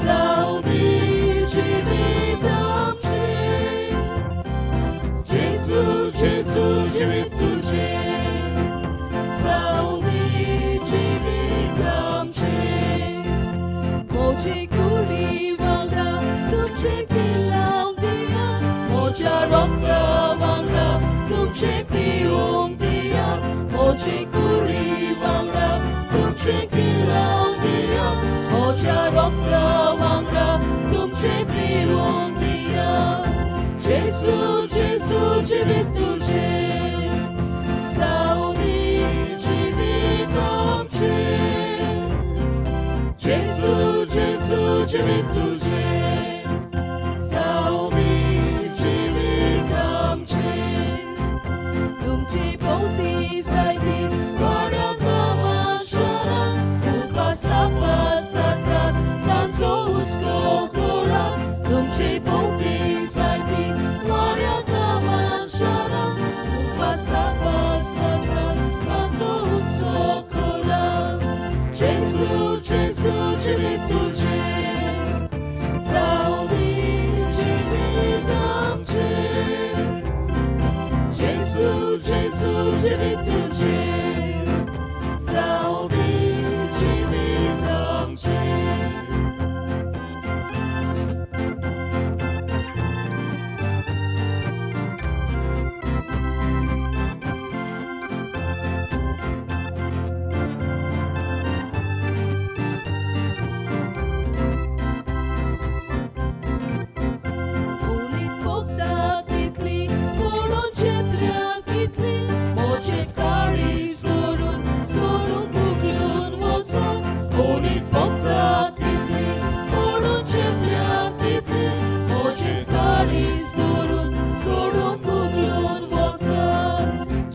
Saudi jibit amche. Jesus, Jesus, jibit tuje, Saudi jibit amche. Moji kuri vanda, tuche kilau dia, तुमचे पिवंक दिया मोचे कुडी वांगडा तुमचे किल्लाव दिया मोच्या रोगता वांगडा तुमचे पिवंक दिया जेसू जेसू जिवीत तुझे जाऊनी जिवीत आमचे जेसू जेसू जिवीत तुझे जाऊनी जिवीत आमचे तुमची भोवती सायती वाड्यात गांवांत शारांत उपास तापास जातात तांचो हुस्को करात तुमची भोवती सायती वाड्यात गांवांत शारांत उपास तापास जातात तांचो हुस्को करात जेसू जेसू जिवीत तुझे जाऊनी जिवीत आमचे जेसू जेसू जिवीत तुझे जाऊनी जिवीत आमचे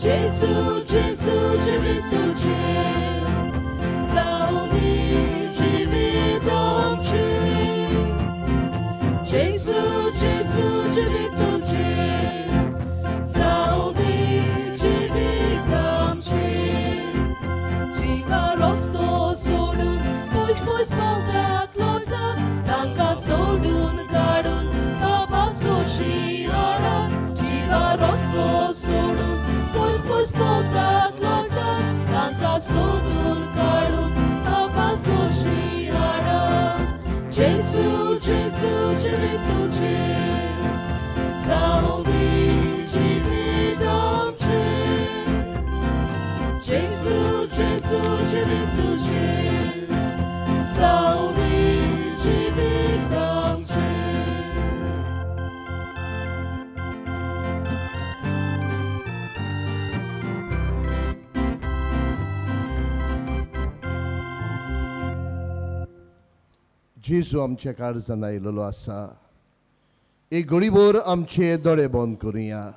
जेसू जेसू जिवीत तुझे जाऊनी जिवीत आमचे जेसू जेसू जिवीत तुझे जाऊनी जिवीत आमचे जिवा रस्तो सोडून पयस पयस भोंवतात लोटतात तांकां सोडून काडून तपासोशी हाडात जिवा रस्तो सोडून पयस पयस भोंवतात लोटतात तांकां सोदून काडून तपासोशी हाडात जेसू जेसू जिवीत तुझे जाऊनी जिवीत आमचे जेसू जेसू जिवीत तुझे जाऊनी जिवीत आमचे जेजू आमच्या काळजान आयिल्लो आसा एक घडीभर आमचे दोळे बंद करुया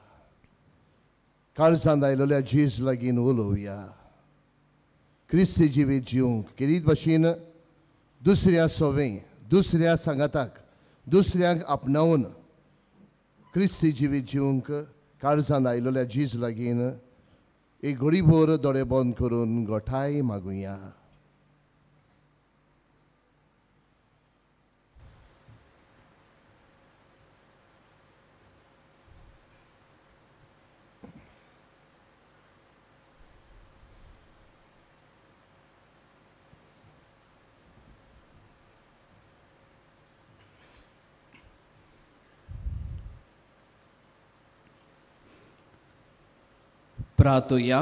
काळजान आयिल्ल्या जेज लागीं उलोवया क्रिस्ती जिवीत जिवंक केरीत भाशेन दुसऱ्या सोवें दुसऱ्या सांगाताक दुसऱ्यांक आपणावन क्रिस्ती जिवीत जिवंक काळजान आयिल्ल्या जेज लागीं एक घडीभर दोळे बंद करून गोठाय मागुया प्रार्थुया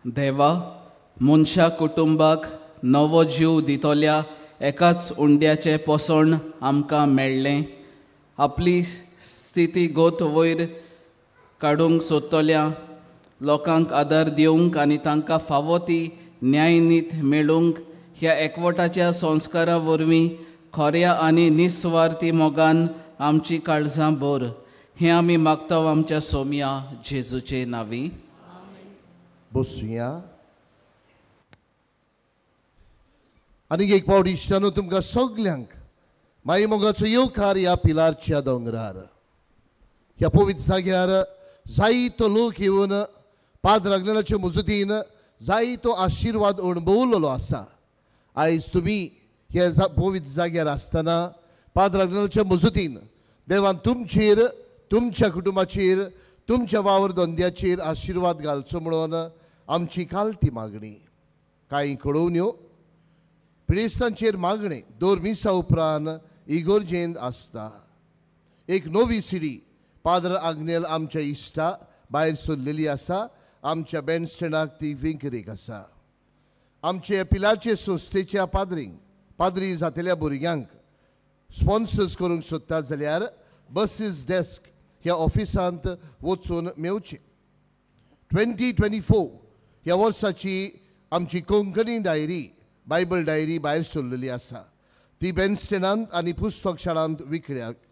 देवा मनशा कुटुंबाक नवो जीव दितोल्या एकाच उंड्याचें पोसण आमकां मेळ्ळें आपली स्थिती गोत वयर काडूंक सोदतल्या लोकांक आदार दिवंक आनी तांकां फावो ती न्याय नीत मेळूंक ह्या एकवटाच्या संस्कारा वरवीं खऱ्या आनी निस्वार्थी मोगान आमची काळजां भर हें आमी मागता आमच्या सोम्या जेजूचे नांवी बसुया आनीक एक पावटी इश्टानो तुमकां सगल्यांक माई मोगाचो येवकार ह्या पिलारच्या दोंगरार ह्या पवित्र जाग्यार जायतो लोक येवन पाद्र अग्नेलाचे मुजतीन जायतो आशिर्वाद अणभवलेलो आसा आयज तुमी ह्या पवित्र जाग्यार आसतना पाद्र अग्नेलाच्या मुजतीन देवान तुमचेर तुमच्या कुटुंबाचेर तुमच्या वावर धंद्याचेर आशिर्वाद घालचो म्हणून आमची कालती मागणी कांय कळोवण्यो प्रेस्तांचेर मागणे 2 मिसा उपरांत इगोर्जेंत आसता. एक नवी सिडी पाद्र आग्नेल आमच्या इश्टा भायर सोडलेली आसा. आमच्या बँड स्टँडाक ती वेंकरेक आसा. आमचे पिलारचे संस्थेच्या पाद्री जातल्या भुरग्यांक स्पॉन्सर्स करूंक सोदतात जाल्यार बसीस डेस्क ह्या ऑफिसांत वचून मेवचे. 2024 ह्या वर्साची आमची कोंकणी डायरी बायबल डायरी भायर सरलेली आसा. ती बँड स्टँडांत आनी पुस्तक शाळांत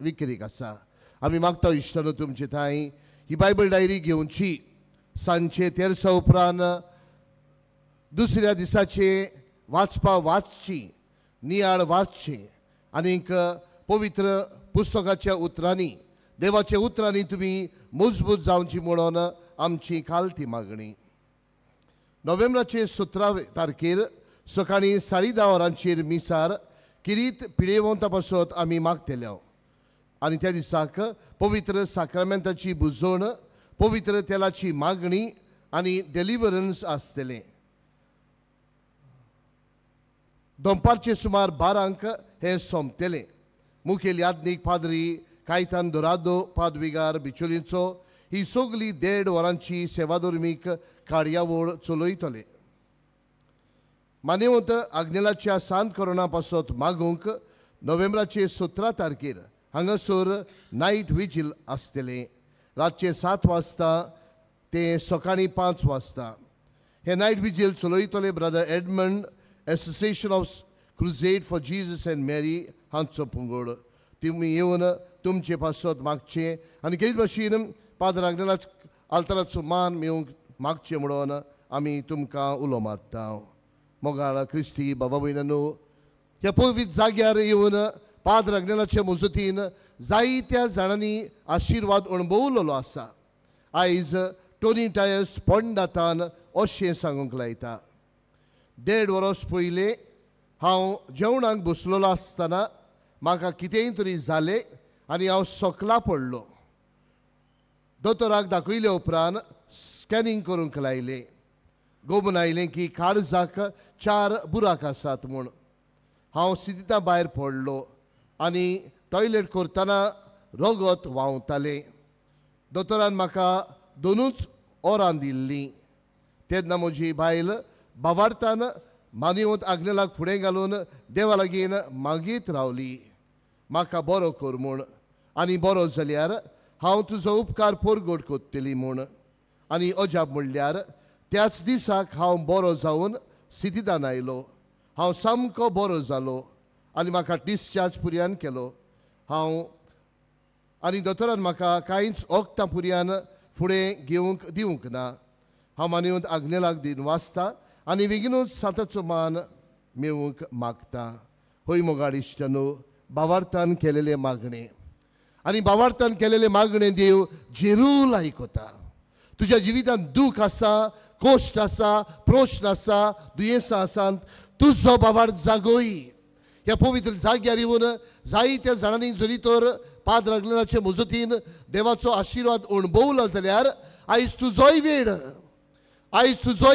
विक्रेक आसा. आमी मागता इश्टानो तुमचे थंय ही बायबल डायरी घेवची. सांजचे 13 उपरांत दुसऱ्या दिसाचे वाचची नियाळ वाचचे आनीक पवित्र पुस्तकाच्या उतरांनी देवाच्या उतरांनी तुमी मजबूत जावची म्हणून आमची कालती मागणी. नोव्हेंबराचे 17 तारखेर सकाळी 10:30 वरांचेर मिसार किरीत पिडेवंता पासत आमी मागतले आनी त्या दिसाक पवित्र साक्रामेंताची बुजवण पवित्र तेलाची मागणी आनी डेलिव्हरन्स आसतलें. दनपारचे सुमार 12 हे सोंपतलें. मुखेल याज्ञीक पाद्री कायतान दोरादो पादविगार बिचोलीचो ही सगळी 1.5 वरांची सेवाधर्मीक कार्यावळ चलयतले. मानेवंत आग्नेलाच्या सांत कोरोना पासत मागूंक नोव्हेंबराचे 17 तारखेर हांगासर नायट विजील आसतलें. रातचे 7 वाजता ते सकाळी 5 वाजता. हे नायट विजील चलयतले brother Edmund association of crusade for Jesus and Mary हांचो पंगड. तुमी येवन तुमचे पासत मागचे आनी केच भाशेन पाद्र आग्नेला आल्ताराचो मान मेळूंक मागचे म्हणून आमी तुमकां उलो मारता. मोगाळ क्रिस्ती बाबा भयणांनो, ह्या पवित्र जाग्यार येवन पाद्र आग्नेलाच्या मजतीन जायत्या जाणांनी आशिर्वाद अणभवलेलो आसा. आयज टोनी टायर्स पोंडातान अशें सांगूंक लायता. 1.5 वर्स पयलें हांव जेवणाक बसलेलो आसतना म्हाका कितेंय तरी जालें आनी हांव सकला पडलो. दोतोराक दाखयले उपरांत स्कॅनिंग करूंक लायलें. गोमून आयलें की काळजाक 4 बुराक आसात म्हूण. हांव सिदिता भायर पडलो आनी टॉयलेट करतना रगत व्हांवतालें. दोतोरान म्हाका 2 वरां दिल्लीं. तेन्ना म्हजी बायल भावार्थान मानिवंत आग्नेलाक फुडें घालून देवा लागीं मागीत रावली म्हाका बरो कर म्हूण आनी बरो जाल्यार हांव तुजो उपकार परगट कोत्तली म्हूण. आनी अजाप म्हणल्यार त्याच दिसाक हांव बरो जावन सिदितान आयलो. हांव सामको बरो जालो आनी म्हाका डिस्चार्ज पुर्यान केलो. हांव आनी दोतोरान म्हाका कांयच वखदां पुर्यान फुडें घेवंक दिवंक ना. हांव मानिवंत आग्नेलाक दिन वाचता आनी बेगीनूच साताचो मान मेळूंक मागता. होय मोगाळ इश्टानो, भावार्थान केलेले मागणे आनी भावार्थान केलेले मागणे देव जरूर आयकता. तुज्या जिवितांत दूख आसा, कोश्ट आसा, प्रश्न आसा, दुयेंसां आसात, तुजो भावार्थ जागोय. ह्या पवित्र जाग्यार येवन जायत्या जाणांनी जरी तर पाद्र आग्नेलाचे मजतीन देवाचो आशिर्वाद अणभवलो जाल्यार आयज तुजोय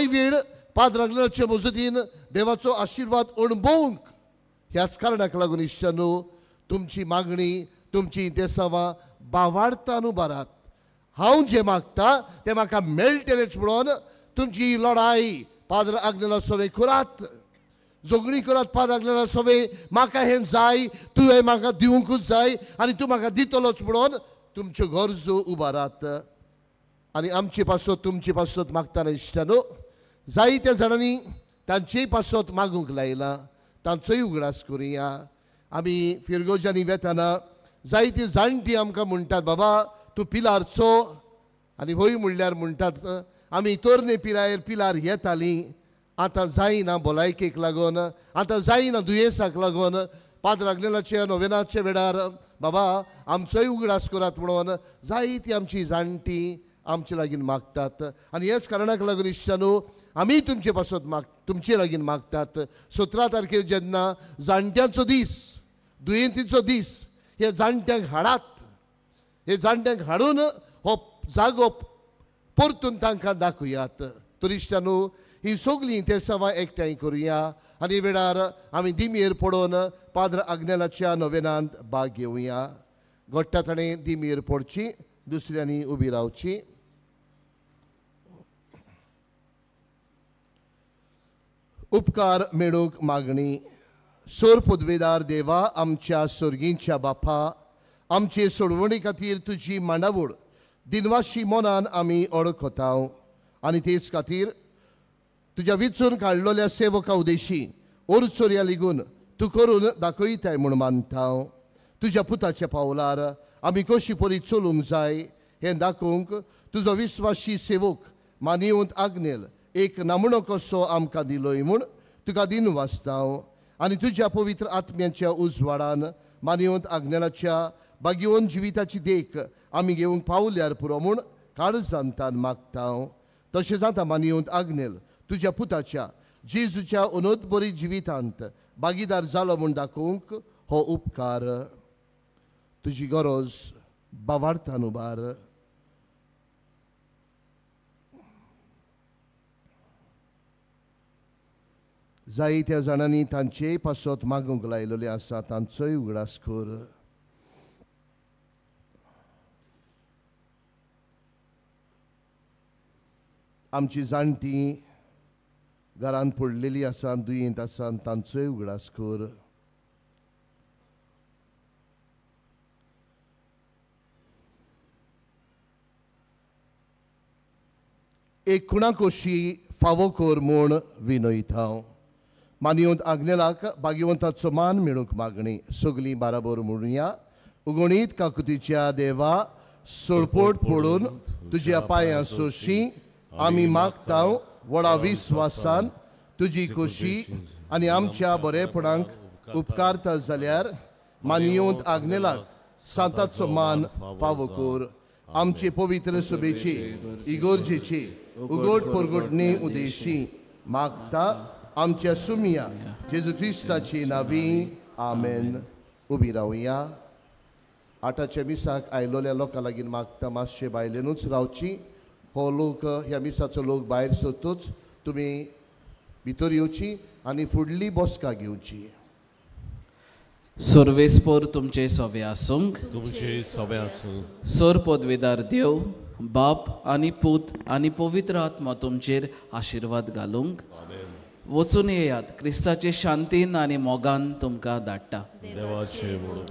वेळ पाद्र आग्नेलाचे मजतीन देवाचो आशिर्वाद अणभवूंक. ह्याच कारणाक लागून इश्टानो, तुमची मागणी तुमची इंतेसांवां भावार्थान उबारात. हांव जें मागता तें म्हाका मेळटलेंच म्हणून तुमची ही लढाई पाद्र आग्नेला सवे करात. जोगणी करात पाद्र आग्नेला सवे. म्हाका हें जाय, तूं हें म्हाका दिवंकूच जाय आनी तूं म्हाका दितलोच म्हणून तुमच्यो गरजो उबारात. आनी आमचे पासत तुमचे पासत मागतना इश्टानो, जायत्या जाणांनी तांचेय पासत मागूंक लायला. तांचोय उगडास करुया. आमी फिरगोजांनी वेताना जायतीं जाणटीं आमकां म्हणटात, बाबा तूं पिलार चो. आनी होय म्हणल्यार म्हणटात आमी तरणे पिरायेर पिलार येतालीं, आतां जायना भलायकेक लागून, आतां जायना दुयेंसाक लागून. पाद्र आग्नेलाच्या नोवेनाच्या वेळार बाबा आमचोय उगडास करात म्हणून जायतीं आमची जाणटीं आमचे लागीं मागतात. आनी हेच कारणाक लागून इश्टानो, आमी तुमचे पासत तुमचे लागीं मागतात. 17 तारखेर जेन्ना जाणट्यांचो दीस, दुयेंतीचो दीस, हे जाणट्यांक हाडात. हे जाणट्यांक हाडून हो जागो परतून तांकां दाखयात. तर इश्टानो, ही सगळीं ते सवाय एकठांय करुया आनी वेळार आमी दिमेर पडोवन पाद्र आग्नेलाच्या नोवेनांत भाग घेवया. घोट्टा ताणें दिमेर पडची, दुसऱ्यांनी उबी रावची. उपकार मेळूंक मागणी. सोर पदवेदार देवा, आमच्या सर्गींच्या बापा, आमचे सोडवणी खातीर तुजी मांडावळ दिनवाशी मनान आमी ओळखता आनी तेच खातीर तुज्या विचून काडलेल्या सेवका उदेशी ओरचोऱ्या लेगून तूं करून दाखयताय म्हूण मानता. तुज्या पुताच्या पावलार आमी कशी परी चलूंक जाय हें दाखोवंक तुजो विस्वासी सेवक मानिवंत आग्नेल एक नमुनो कसो आमकां दिलोय म्हूण तुका दिन वाचता. आनी तुज्या पवित्र आत्म्याच्या उजवाडान मानिवंत आग्नेलाच्या भाग्यवन जिविताची देख आमी घेवंक पावल्यार पुरो म्हूण काळजांतान मागता. तशेंच आतां मानिवंत आग्नेल तुज्या पुताच्या जेजूच्या अनोदबरी जिवितांत भागीदार जालो म्हूण दाखोवंक हो उपकार. तुजी गरज बावार्थान उबार. जायत्या जाणांनी तांचे पासत मागूंक लायलेले आसा, तांचोय उगडास कर. आमची जाणटी घरांत पडलेली आसा, दुयेंत आसा, तांचोय उगडास कर. एक कुणाकोशी फावो कर म्हूण विनयता. मानिवंत आग्नेलाक भाग्यवंताचो मान मेळूंक मागणी. सगळीं बाराबर म्हणुया. उगणीत काकुतीच्या देवा, सोळपोट पडून तुज्या पांयां सोशी आमी मागता व्हडा विस्वासान तुजी खोशी आनी आमच्या बरेपणांक उपकारता जाल्यार मानिवंत आग्नेलाक सांताचो मान फावो कर. आमचे पवित्र सभेची इगोर्जेची उगड परगडणे उदेशी मागता आमच्या सुमिया जेजू क्रिस्ताची नावी. आमेन. उबी रावया. आठाच्या मिसाक आयलोल्या लोकां लागीं मागता मातशे भायल्यानूच रावची. हो लोक ह्या मिसाचो लोक भायर सरतूच तुमी भितर येवची आनी फुडली बसका घेवची. सर्वेस्पर तुमचे सोवे आसूंक. तुमचे सोवे आसूं. सोर पदवेदार देव, बाप आनी पूत आनी पवित्र आत्मा तुमचेर आशिर्वाद घालूंक. वचून येयात. क्रिस्ताचे शांतीन आनी मोगान तुमकां धाडटा. देवाचे म्हणून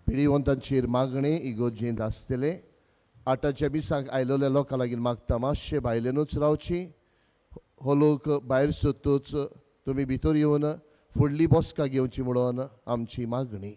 पिढीवंतांचेर मागणे इगोजेंत आसतले. आठाच्या मिसाक आयलोल्या लोकां लागीं मागता मातशे भायल्यानूच रावची. हो लोक भायर सरतूच तुमी भितर येवन फुडली बसका घेवची म्हणून आमची मागणी.